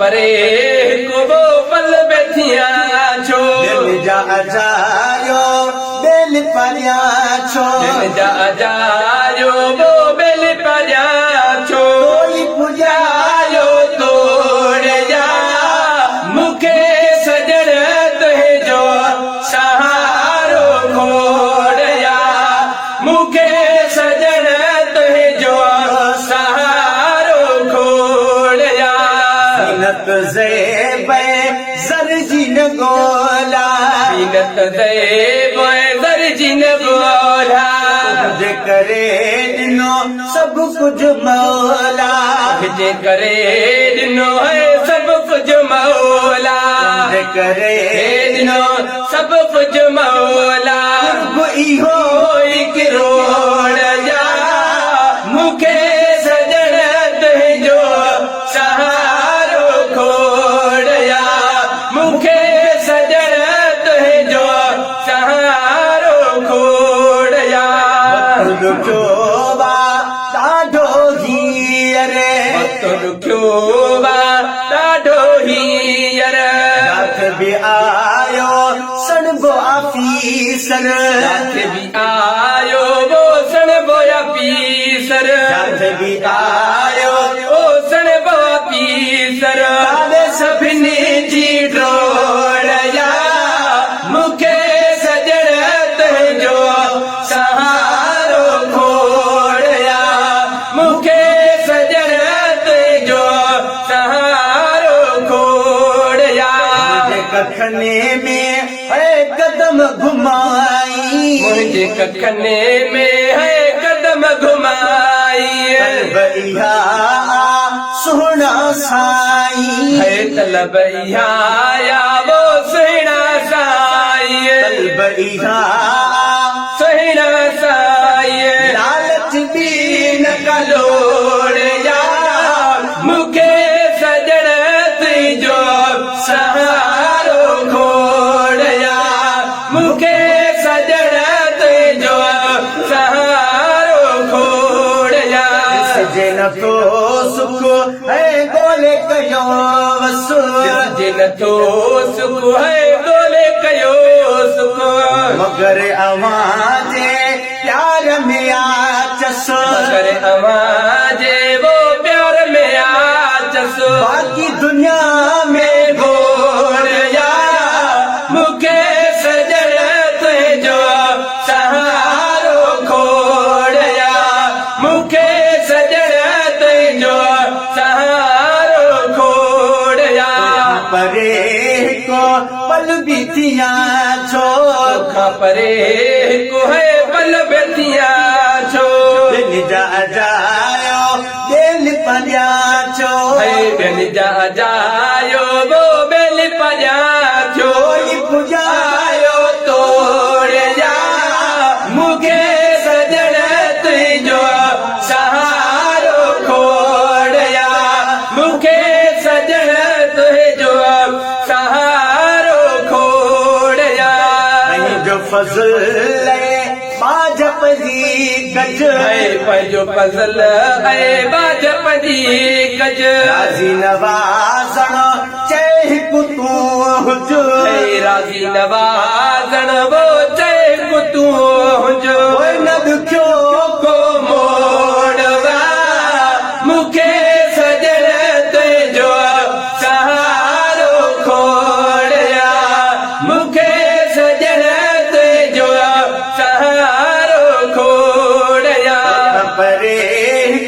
परे को वो पल बैठिया छो दिल जा अजायो दिल परिया छो दिल जा अजायो वो बेल परिया छो कोई पुजायो तोड़ जा मुखे सजण तुहे जो सहारो खोड़या मुखे सजण तुहे जो सहारो खोड़या सीनत ज़ेबे ज़रजिन गोला बीनत दे बोए दर्जिन बोला जे करे दिनो सब कुछ मौला जे करे दिनो है सब कुछ मौला जे करे दिनो सब कुछ मौला कोई हो एक रोड़ जा मुखे सजण तुहे जो सहारो खोड़या मुखे सजण तुहे जो सहारो खोड़या दुखोबा ॾाढो हीअरे दुखियो बा ॾाढो हीअर रात बि आयो सणबो आफीसर बि आयो वो सण बोया पीसर रात बि आयो ओ सण बोया पीसर काले सभिनी जी डोड़या मुखे सजण तुंहिंजो सहारो खोड़या मुखे सजण तुंहिंजो सहारो खोड़या मुंहिंजे कखने में है कदम घुमाई मुंहिंजे कखने में है कदम घुमाई तलब इहा सुहिणा साईं है तलब आया वो सुहिणा साई तलब इहा सुहिणा साई लालच बि न कलोड़या मुखे सजण तुंहिंजो सहारो खोड़या मुखे सजण तुंहिंजो सहारो खोड़या जे न तो सुख है गोले कयो वसु जिन तो सुख है गोले कयो सुख मगर अवाजे प्यार में आचस मगर आवाजे वो प्यार में आचस बाकी दुनिया में घोड़या मुखे सजण तुंहिंजो सहारो खोड़या मुखे सजण तुंहिंजो सहारो खोड़या परे को पल बीतिया छो परे को है पल बेतिया छो दिल जा जायो दिल परिया छो है बेल जा जायो वो बेल पजा छो कोई पुजायो तोड़ जा मुखे सजण तुंहिंजो सहारो खोड़या मुखे सजण तुंहिंजो सहारो खोड़या जो फज़ल बाजप जी गज है पंहिंजो फज़ल है बाजप जी गज राज़ी नवाज़ण चए तूं हुज है राज़ी नवाज़ण वो चए तूं हुजो न दुखियो को मोड़वा मुखे सजण तुंहिंजो सहारो खोड़या मुखे सजण तुंहिंजो सहारो खोड़या परे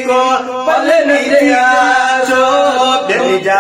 को पल निरिया छो दिल जा